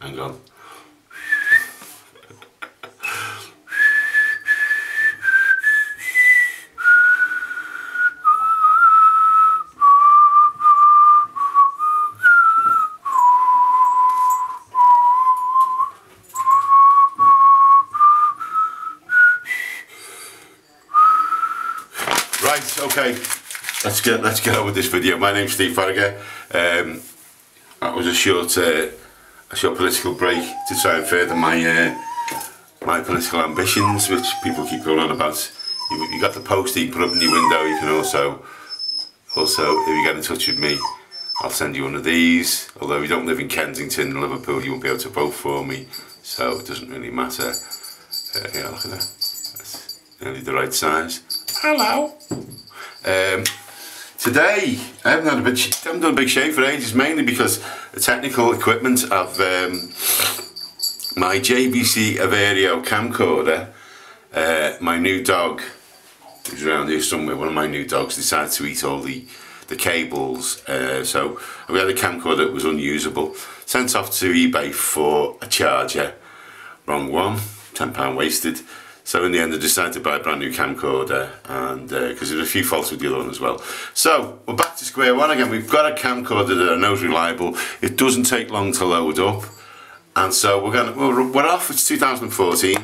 Hang on. Right, okay, let's get on with this video. My name's Steve Farragher. That was a short political break to try and further my my political ambitions, which people keep going on about. You got the poster, you can put up in your window. You can also if you get in touch with me, I'll send you one of these. Although you don't live in Kensington and Liverpool, you won't be able to vote for me, so it doesn't really matter. Yeah, look at that. That's nearly the right size. Hello. Today I haven't done a big shave for ages, mainly because the technical equipment of my JVC Averio camcorder. My new dog, who's around here somewhere, one of my new dogs decided to eat all the cables, so we had a camcorder that was unusable, sent off to eBay for a charger. Wrong one, £10 wasted. So in the end I decided to buy a brand new camcorder, and because there's a few faults with the other one as well. So we're back to square one again. We've got a camcorder that I know is reliable. It doesn't take long to load up, and so we're off. It's 2014.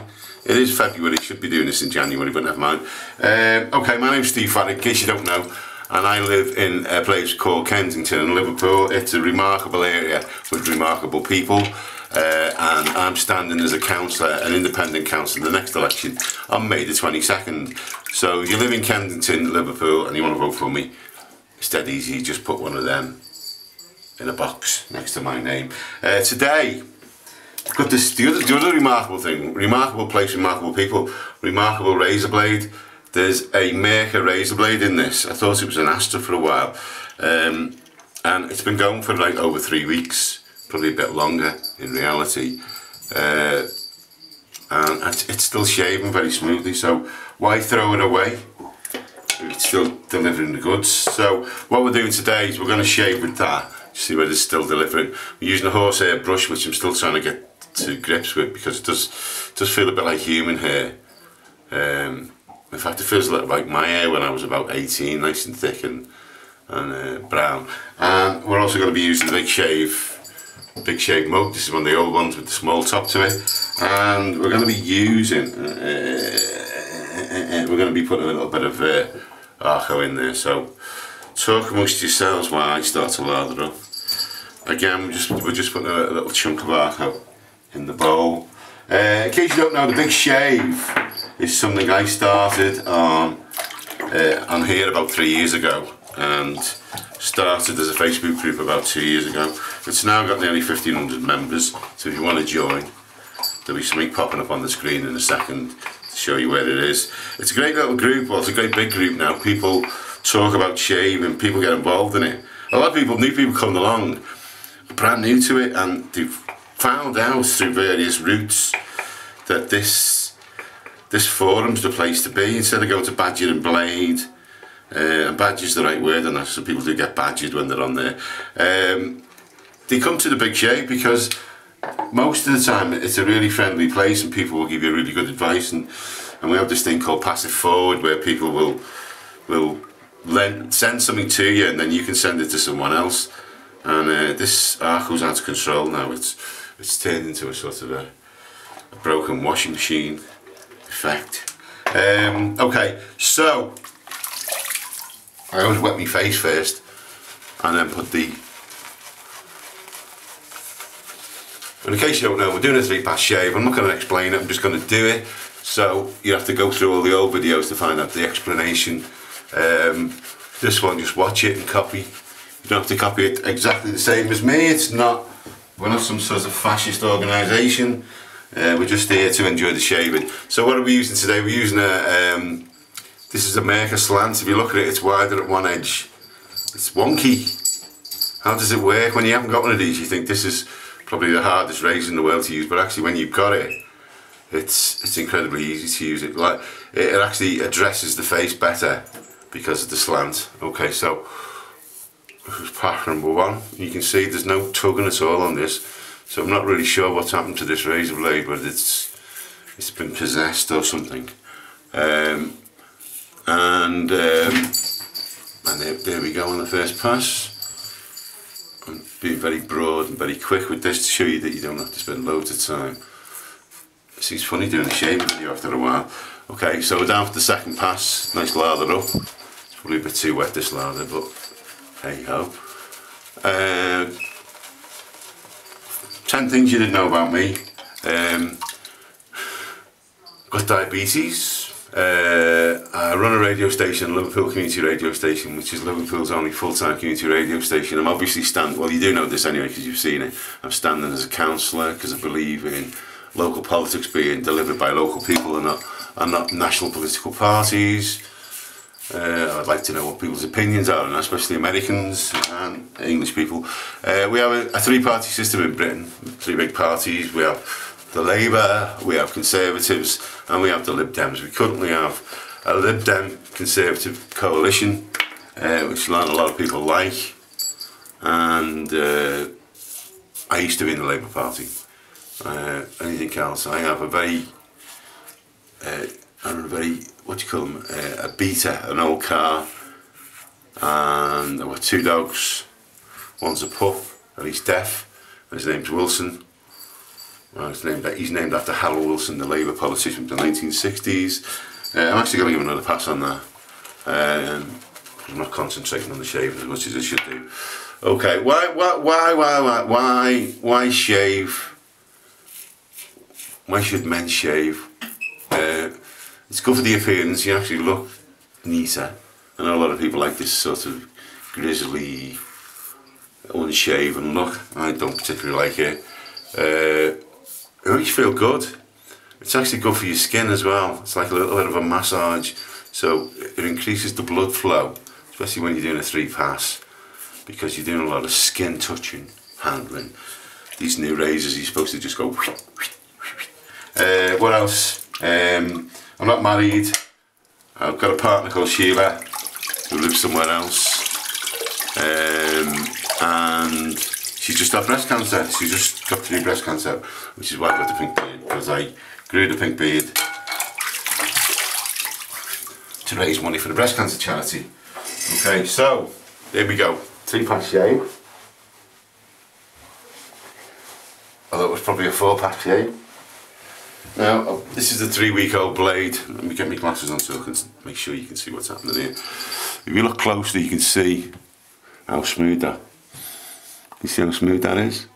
It is February. Should be doing this in January, but never mind. Okay, my name's Steve Farragher, in case you don't know, and I live in a place called Kensington in Liverpool. It's a remarkable area with remarkable people. And I'm standing as a councillor, an independent councillor, in the next election on May the 22nd. So if you live in Kensington, Liverpool, and you want to vote for me, it's dead easy. You just put one of them in a box next to my name. Today, I've got this, the other remarkable thing, remarkable place, remarkable people, remarkable razor blade. There's a Merkur razor blade in this. I thought it was an Astra for a while, and it's been going for like over 3 weeks. Probably a bit longer in reality, and it's still shaving very smoothly, so why throw it away? It's still delivering the goods. So what we're doing today is we're going to shave with that, see whether it's still delivering. We're using a horsehair brush, which I'm still trying to get to grips with, because it does feel a bit like human hair. In fact, it feels a little like my hair when I was about 18, nice and thick and brown. And we're also going to be using the big shave mug. This is one of the old ones with the small top to it, and we're going to be using we're going to be putting a little bit of Arco in there. So talk amongst yourselves while I start to lather up. Again, we're just putting a little chunk of Arco in the bowl. In case you don't know, the big shave is something I started on here about 3 years ago, and started as a Facebook group about 2 years ago. It's now got nearly 1,500 members, so if you want to join, there'll be something popping up on the screen in a second to show you where it is. It's a great little group, well, it's a great big group now. People talk about shaving, people get involved in it. A lot of people, new people come along, brand new to it, and they've found out through various routes that this forum's the place to be, instead of going to Badger and Blade. And badger's the right word, and some people do get badgered when they're on there. They come to the Big Shave because most of the time it's a really friendly place, and people will give you really good advice, and we have this thing called Pass It Forward, where people will send something to you, and then you can send it to someone else. And this Arco's out of control now. It's turned into a sort of a broken washing machine effect. Okay, so I always wet my face first, and then put the... And in case you don't know, we're doing a 3-pass shave. I'm not going to explain it, I'm just going to do it. So you have to go through all the old videos to find out the explanation. This one, just watch it and copy. You don't have to copy it exactly the same as me. We're not some sort of fascist organisation. We're just here to enjoy the shaving. So what are we using today? We're using this is a Merkur slant. If you look at it, it's wider at one edge. It's wonky. How does it work? When you haven't got one of these, you think this is probably the hardest razor in the world to use, but actually when you've got it, it's incredibly easy to use. It actually addresses the face better because of the slant. Okay, so this is pack number one. You can see there's no tugging at all on this. So I'm not really sure what's happened to this razor blade, whether it's been possessed or something. And there we go on the first pass. I'm being very broad and very quick with this to show you that you don't have to spend loads of time. It seems funny doing a shaving video after a while. Okay, so we're down for the second pass. Nice lather up. It's probably a bit too wet, this lather, but hey ho. 10 things you didn't know about me. Got diabetes. I run a radio station, Liverpool Community Radio Station, which is Liverpool's only full-time community radio station. I'm obviously well, you do know this anyway because you've seen it. I'm standing as a councillor because I believe in local politics being delivered by local people and not national political parties. I'd like to know what people's opinions are, and especially Americans and English people. We have a three-party system in Britain, 3 big parties. We have the Labour, we have Conservatives, and we have the Lib Dems. We currently have a Lib Dem Conservative coalition, which a lot of people like, and I used to be in the Labour Party. Anything else? I have a very, what do you call them, a Beta, an old car, and I've got 2 dogs. One's a pup, and he's deaf, and his name's Wilson. He's named after Harold Wilson, the Labour politician from the 1960s. I'm actually going to give another pass on that. I'm not concentrating on the shaving as much as I should do. Okay, why shave? Why should men shave? It's good for the appearance. You actually look neater. I know a lot of people like this sort of grizzly, unshaven look. I don't particularly like it. It makes you feel good. It's actually good for your skin as well. It's like a little bit of a massage, so it increases the blood flow, especially when you're doing a 3-pass, because you're doing a lot of skin touching, handling. These new razors, you're supposed to just go. What else? I'm not married. I've got a partner called Sheila who lives somewhere else, and she just had breast cancer. She just got through breast cancer, which is why I got the pink beard, because I grew the pink beard to raise money for the breast cancer charity. Okay, so there we go. 3-pass shave. Although it was probably a 4-pass shave. Now, this is a 3-week-old blade. Let me get my glasses on so I can make sure you can see what's happening here. If you look closely, you can see how smooth that. You see how smooth that is?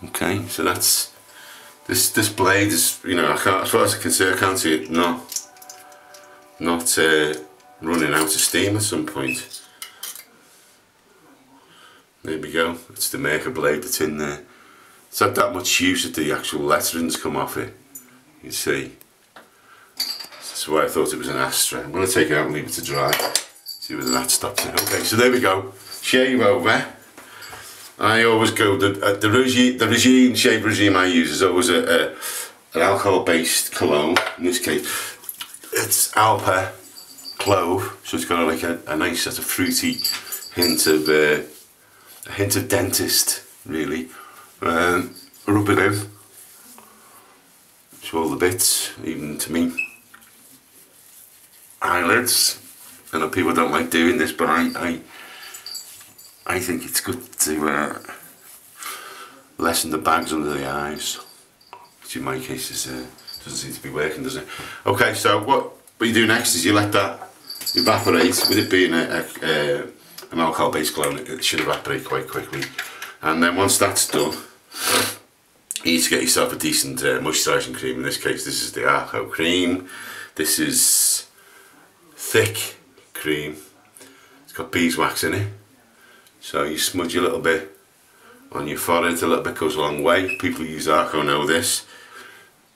Okay, so that's this blade is, you know, as far as I can see, I can't see it not running out of steam at some point. There we go. It's the Merkur blade that's in there. It's had that much use that the actual lettering's come off it. You can see. That's why I thought it was an Astra. I'm going to take it out and leave it to dry. See whether that stops it. Okay, so there we go. Shave over. I always go, the shave regime I use is always an alcohol-based cologne. In this case, it's Alpa Clove, so it's got like a nice sort of fruity hint of dentist, really. Rub it in to all the bits, even to me eyelids. I know people don't like doing this, but I think it's good to lessen the bags under the eyes, which in my case doesn't seem to be working, does it? Okay, so what you do next is you let that evaporate. With it being an alcohol-based cologne, it should evaporate quite quickly. And then once that's done, you need to get yourself a decent moisturising cream. In this case, this is the Arco cream. This is thick cream. It's got beeswax in it. So you smudge a little bit on your forehead. A little bit goes a long way. People who use Arco know this.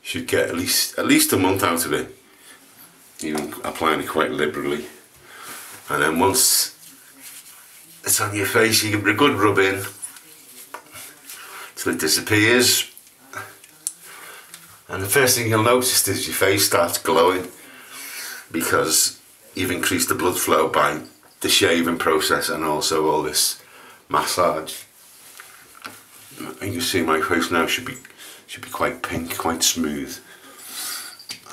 You should get at least a month out of it. Even applying it quite liberally. And then once it's on your face, you give it a good rub in till it disappears. And the first thing you'll notice is your face starts glowing, because you've increased the blood flow by the shaving process and also all this massage. you can see my face now should be quite pink, quite smooth.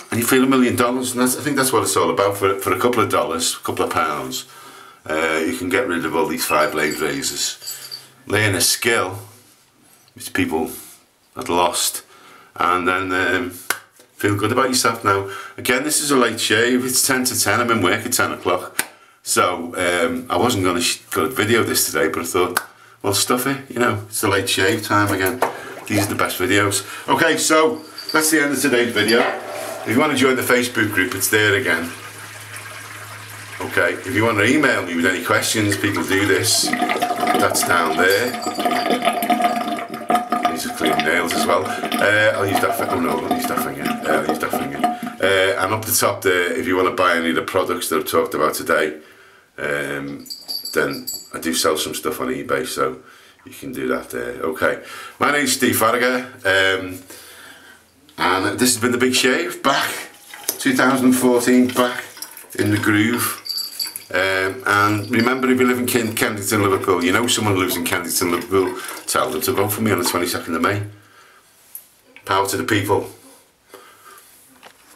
And you feel $1 million, and I think that's what it's all about. For a couple of dollars, a couple of pounds, you can get rid of all these 5-blade razors. Learn a skill which people had lost, and then feel good about yourself. Now, again, this is a late shave. It's 10 to 10. I'm in work at 10 o'clock. So I wasn't going to video this today, but I thought, well, stuff it. You know, it's the late shave time again. These are the best videos. Okay, so that's the end of today's video. If you want to join the Facebook group, it's there again. Okay, if you want to email me with any questions, people do this. That's down there. These are clean nails as well. I'll use that finger. Oh no, I'll use that finger. I'll use that finger. And up the top there, if you want to buy any of the products that I've talked about today, then I do sell some stuff on eBay, so you can do that there. Okay, my name's Steve Farragher, and this has been The Big Shave, back 2014, back in the groove. And remember, if you live in Kensington, Liverpool, you know someone who lives in Kensington, Liverpool, tell them to vote for me on the 22nd of May. Power to the people.